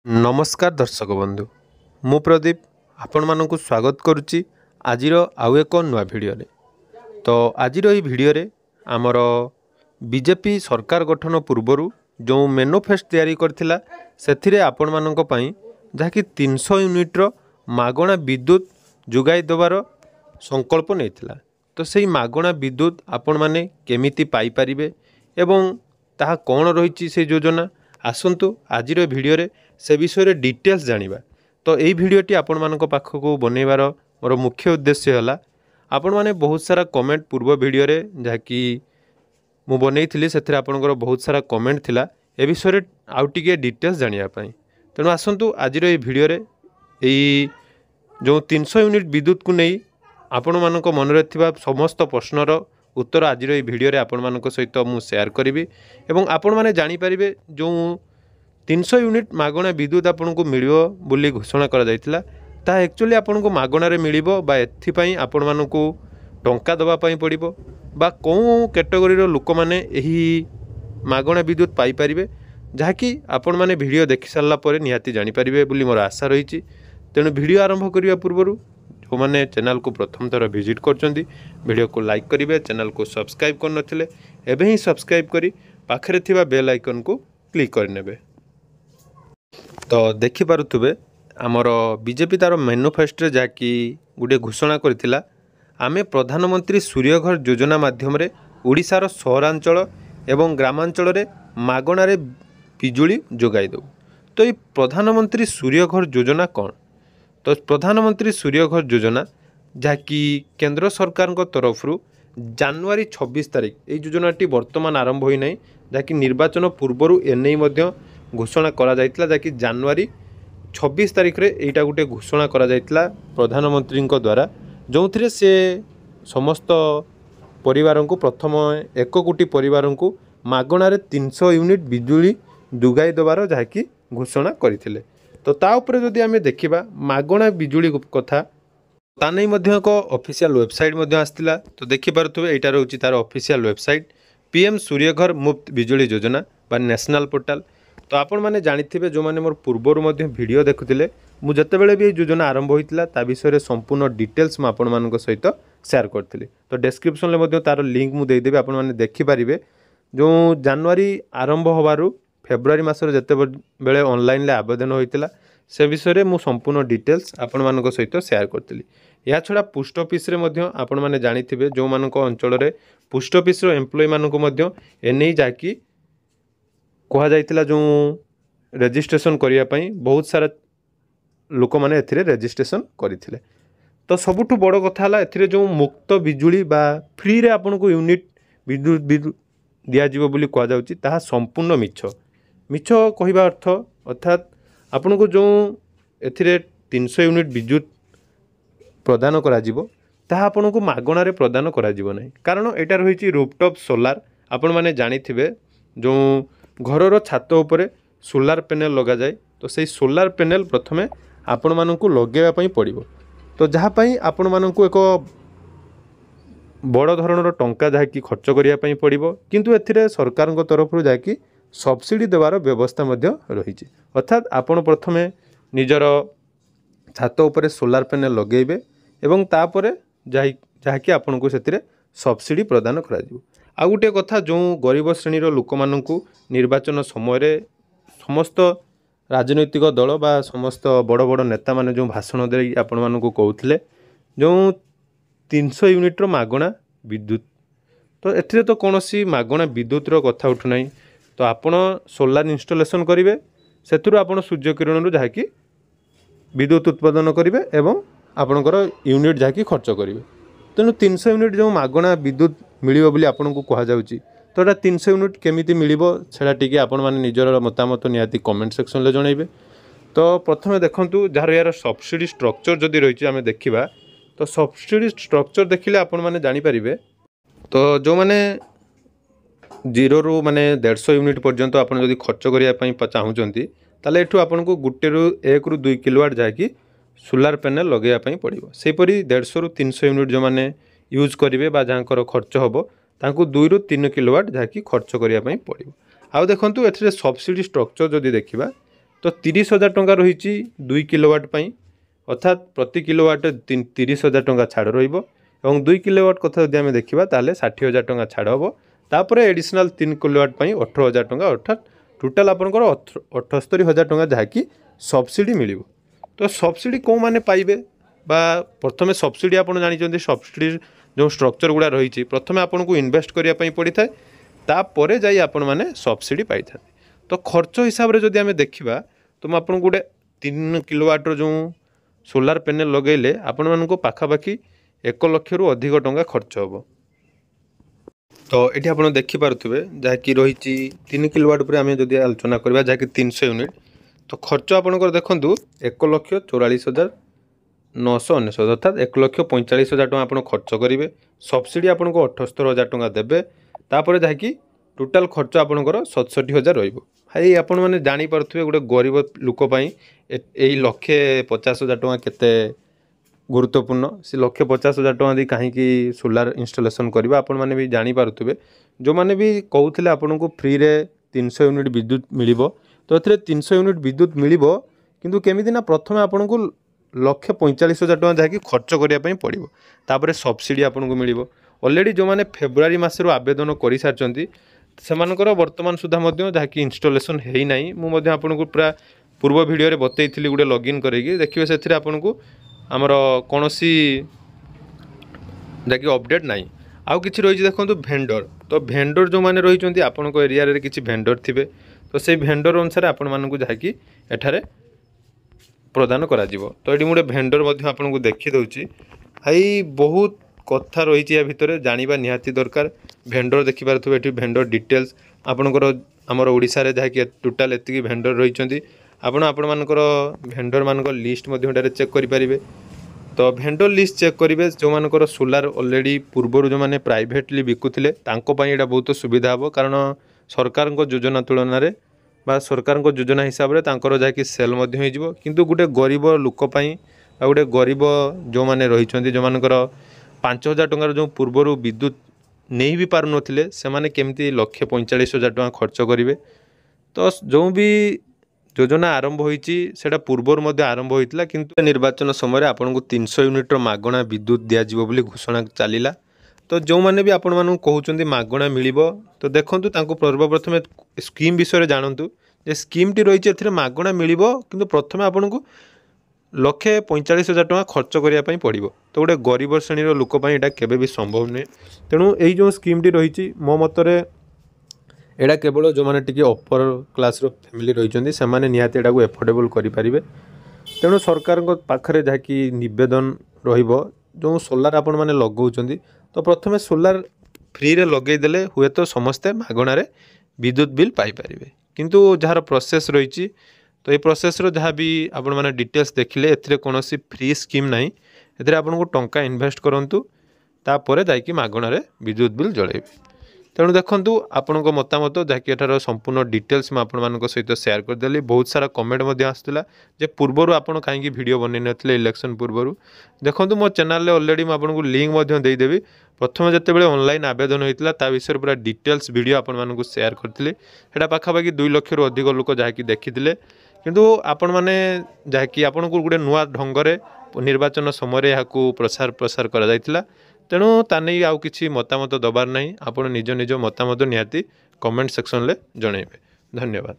नमस्कार दर्शक बंधु मु प्रदीप आपण मानक स्वागत करुच्ची आज आउ एक नुआ भिडियो तो आज भिडियो आमर बीजेपी सरकार गठन पूर्वर जो मैनिफेस्ट तैयारी करथिला सेथिरे आपण मानक पई जहाँकि 300 यूनिट्र मागणा विद्युत जोगाई देवार संकल्प नेइथिला। तो सेही मागणा विद्युत आपण माने केमिति पाई परिबे एवं ताहा कोन रहिछि से योजना आसंतु आज भिडियो से विषय डिटेल्स जानिबा। तो यही भिडियोटी आपण मानक पाखक बनइबार मोर मुख्य उद्देश्य है आपण माने बहुत सारा कमेंट पूर्व भिडियो रे जहाँकि मु बनई से आपणकर बहुत सारा कमेंट थिला ए विषय आउ टिके डिटेल्स जानिया पई। तेणु आसंतु आज ये भिडियो रे एई जो 300 यूनिट विद्युत को नहीं आपण मानक मन थिबा समस्त प्रश्नर उत्तर आज ये भिडियो रे आपण मानक सहित मु शेयर करिवि एवं आपण माने जानि परिबे जो 300 यूनिट मागणा विद्युत आपन को मिलिबो बोली घोषणा करा जायतिला ता एक्चुअली आपन को मागणा रे मिलिबो बा एथि पई आपन मानन को टंका दबा पई पड़िबो बा को कैटेगरी रो लोक माने एही मागणा विद्युत पाई परिबे जहाँकि आपण माने वीडियो देखि सारला परे निहाती जानि परिबे बोली मोर आशा रहिछि। तेणु वीडियो आरंभ करिया पूर्वरु जो माने चैनल को प्रथम थर विजिट करचंदी वीडियो को लाइक करिवे, चैनल को सब्सक्राइब कर नथिले एबे ही सब्सक्राइब करी पाखरे थिबा बेल आइकन को क्लिक करनेबे। तो देखि पारुथुबे आमर बीजेपी तार मैनिफेस्टो जहाँकि गोटे घोषणा करथिला आमे प्रधानमंत्री सूर्यघर योजना माध्यम रे ओडिशार सहरांचल एवं ग्रामांचल रे मागणा रे बिजुली जोगाई दो। तो ये प्रधानमंत्री सूर्यघर योजना कौन? तो प्रधानमंत्री सूर्यघर योजना जहाँकि केंद्र सरकार तरफ जनवरी 26 तारिख ये योजनाटी वर्तमान आरंभ होई नहीं जहाँकि निर्वाचन पूर्वर एने घोषणा करा जायतिला जहाँकि जनवरी 26 तारिख रे एटा गोटे घोषणा करा जायतिला प्रधानमंत्री द्वारा जो थे से समस्त परिवार को प्रथम 1 कोटी परिवार को मागणार 300 यूनिट बिजुली जोगाई देवार जहाँकि घोषणा करथिले। तो ता उपरे जदि आमे देखिबा मागणा बिजुली कथा ता नहीं मध्य एक ऑफिशियल वेबसाइट मध्य आस्तिला। तो देखि पारुथबे एटा रहउची तार ऑफिशियल वेबसाइट पीएम सूर्यघर मुफ्त बिजुली योजना बा नेशनल पोर्टल। तो आपण माने जानिथिबे जो माने मोर पूर्वर मध्य वीडियो देखुतिले मु जतेबेले भी योजना आरंभ होइतिला ता विषय संपूर्ण डिटेल्स मु आपण मानक सहित शेयर करथिली। तो डिस्क्रिप्शन ले मध्य तार लिंक मु देई देबे आपण माने देखि परिबे जो जनवरी आरंभ होबारु फेब्रुआरी मासर जते बेले ऑनलाइन ले आवेदन होइतिला से विषय मु संपूर्ण डिटेल्स आपण मानक सहित शेयर करथिली। या छडा पोस्ट ऑफिस रे मध्य आपण माने जानिथिबे जो मानक अंचल रे पोस्ट ऑफिस रो एम्प्लॉय मानक मध्य एनै जाकी कहा जाइतिला जो रजिस्ट्रेशन करिया पई बहुत सारा लोक माने एथिरे रजिस्ट्रेशन करिथिले। तो सबुठु बड़ कथा हला एथिरे जो मुक्त बिजुली बा फ्री रे आपन को यूनिट विद्युत दिया जीवो बोली कहा जाउची ताहा संपूर्ण मिछ कहिबा अर्थ अर्थात आपन को जो एथिरे 300 यूनिट विद्युत प्रदान करा जीवो ताहा आपन को मागणा रे प्रदान करा जीवो नहीं कारण एटा रहिची रूफटॉप सोलार। आपण माने जानिथिबे जो घरर छात उपरे सोलार पैनल लगा जाए तो सही सोलार पैनल प्रथमे आपण मानकु लगेवा पई पड़िबो। तो जहाँ पई आपण मानकु एक बड़ धरणर टंका जहाँ कि खर्च करिया पई पड़िबो किंतु एथिरे सरकार तरफ जहाँ कि सब्सिडी देवार व्यवस्था मध्य रहिछि। अर्थात आपण प्रथमे निजर छात उपरे सोलार पैनल लगेबे एवं तापरे जहाँ कि आपण को सेतिरे सब्सिडी प्रदान करा जिवो। आ गोटे कथा जो गरीब श्रेणीर लोक मानकु निर्वाचन समय समस्त राजनैतिक दल बा समस्त बड़ बड़ नेता माने जो भाषण दे आपण मानकु कहउथिले जो 300 यूनिट्र मागणा विद्युत तो एथिरे तो कौनसी मागणा विद्युतर कथा उठु नहीं। तो आपण सोलार इंस्टॉलेशन करिवे सेथुरु आपण सूर्य किरण जहाँ कि विद्युत उत्पादन करिवे एवं आपणकर यूनिट जहाँ कि खर्च करिवे। तेणु 300 यूनिट जो मागणा विद्युत मिलिबो बोली आपन को कहा जाउची तो एटा 300 यूनिट केमिति मिलिबो सेडा टिके आपण माने निजर मतामत निहाती कमेंट सेक्शन ले जणाइबे। तो प्रथमे देखंतु जार यार सब्सिडी स्ट्रक्चर जदि रहिछि आमे देखिबा तो सब्सिडी स्ट्रक्चर देखिले आपण माने जानि परिबे। तो जो माने 0 रु माने 150 यूनिट पर्यंत आपण जदि खर्च करिया पई चाहुचंती ताले एठु आपण को गुटे रु 1 रु 2 किलोवाट जाकी सोलार पैनल लगेया पई पड़िबो। सेपरि 150 रु 300 यूनिट जो माने यूज करिवे बा जांकर खर्च होबो तांको 2 रु 3 किलोवाट जाकी खर्च करिया पई पड़िबो। आउ देखंतु एथिरे सब्सिडी स्ट्रक्चर जदि देखिबा तो 30,000 टंका रही 2 किलोवाट पाई अर्थात प्रति किलोवाट 30,000 टंका छाड़ रहिबो एवं 2 किलोवाट कथा जदि आमे देखिबा ताले 60,000 टंका छाड़ हबो तापरे एडिशनल 3 किलोवाट पाई 18,000 टंका अर्थात टोटाल आपनकर 78,000 टंका जहाँकि सब्सिडी मिलिबो। तो सब्सिडी को माने पाइबे बा प्रथमे सब्सिडी आपण जानिचंदी सब्सिडी जो स्ट्रक्चर गुड़ा रही प्रथमे आपन को इन्वेस्ट करिया पई पड़ी थाए तापरे जाई आपण माने सब्सिडी पाई थाए। तो खर्च हिसाब रे जदि आमे देखिबा तो म आपन गुडे 3 किलोवाट रो जो सोलार पैनल लगेले आपण मान को पाखापाखि 1 लाख रु अधिक टंका खर्च हम। तो ये आप देखिपे जहाँकि रही 3 किलोवाट पर आम जब आलोचना करवा जहाँकि 300 यूनिट तो खर्च आपंकर देखूँ 1,44,999 अर्थात 1,45,000 टका आप खर्च करेंगे सब्सिडी आपको 78,000 टका देवे तापर जहाँकि टोटाल खर्च आपंकर 67,000 भाई आपण मैंने जापे गोटे गरीब लोकपाई यही 1,50,000 टका केते गुरुत्वपूर्ण से 1,50,000 टका दी कहीं सोलार इंस्टॉलेशन करवा आपण मैंने भी जापे जो मैंने भी कहते आपन को फ्री रे 300 यूनिट विद्युत मिल तो ये 300 यूनिट विद्युत मिल किंतु केमिति ना प्रथम आपन को 1,45,000 टका जहाँकि खर्च करने पड़ो तापर सब्सिडी आपन को मिल ऑलरेडी जो मैंने फेब्रुआरी मासरू आवेदन कर सारी से वर्तमान सुधा जहाँकि इंस्टॉलेशन है ना मुझे आपन को पूरा पूर्व भिडियो बतई गोटे लॉगिन करके देखिए से आपन को आमर कौन सी जहाँकि अपडेट ना आउ कि रही देखो भेंडर तो भेंडर जो मैंने रही आपण एरिया रे किसी भेंडर थे तो से भेंडर अनुसार आपण मानक जहाँकि एठारे प्रदान करा तो ये गोटे भेंडर आपन को देखी दूची भाई बहुत कथा रही या भितर जाना निहाती दरकार भेंडर देखिपारे ये भेंडर डिटेल्स आपणकर आमर ओडिशा रे जहाँकि टोटाल एति भेंडर रही आपण मानकर भेंडर मान लिस्ट चेक करेंगे। तो भेंडर लिस्ट चेक करेंगे जो मानकर सोलार ऑलरेडी पूर्वर जो मैंने प्राइवेटली बिकुले यहाँ बहुत सुविधा हम कारण सरकार योजना तुलन में बा सरकार योजना हिसाब से जहाँकि सेल किंतु गोटे गरीब लोकपाई गोटे गरीब जो मैंने रही जो मानकर 5,000 टंकार जो पूर्वर विद्युत नहीं भी पार नथिले से माने केमती 1,45,000 टका खर्च करेंगे। तो जो भी योजना आरंभ होईची सेटा पूर्वर मध्य आरंभ होइतला किंतु निर्वाचन समय आपन को 300 यूनिट मागणा विद्युत दिया जिवो बोली घोषणा चलीला। तो जो माने भी आपण मानू कहउचंदी मागणा मिलिबो तो देखंतु तांको सर्वप्रथम स्कीम विषय जानतु जे स्कीम टी रहिचे एथिरे मागणा मिलिबो किंतु प्रथम आपन को 1,45,000 टका खर्च करने पड़ो। तो गोटे गरीब श्रेणी लोकपाई एटा केबे भी संभव नहीं तेणु यही जो स्कीम टी रही मो मतरे एटा केवल जो मैंने टी अपर क्लास फैमिली रही से निहाती एटा को एफोर्डेबल करें। तेणु सरकार पाखे जहाँकि नवेदन रो सोलार आपण मैंने लगाउछंदी तो प्रथमे सोलार फ्री रे लगेदेले हुए तो समस्ते मागणारे विद्युत बिल पाइपर किंतु जार प्रोसेस रही तो ये प्रोसेस जहाँ भी आपण मैंने डिटेल्स देखिले एथिरे कौनसी फ्री स्कीम ना एथिरे आपन को टंका इन्वेस्ट करंतु तापर जाइकी मागणारे विद्युत बिल जळेबे। तेणु देखंतु आपणको मतामत जहाँकि एठार संपूर्ण डिटेल्स मैं आपण सहित शेयर करदेली बहुत सारा कमेंट आसाला जे पूर्वर आपण कहीं वीडियो बन नथिले इलेक्शन पूर्वर देखंतु मो चैनल ऑलरेडी मुझे लिंक देदेवी प्रथम जितेबाला ऑनलाइन आवेदन होता ता विषय पूरा डिटेल्स वीडियो आपण शेयर करते सेटा पाखापाखि 2 लाख रु अधिक लोक जहाँकि देखी किंतु आपण मैंने जहाँकि आपण को गोटे नुआ ढंग निर्वाचन समय यहाँ प्रसार प्रसार करा जायतिला तेणु ताने आउ किछि मतामत दबार नहीं आपण निज निज मतामत निहाती कमेंट सेक्शन ले जणेबे। धन्यवाद।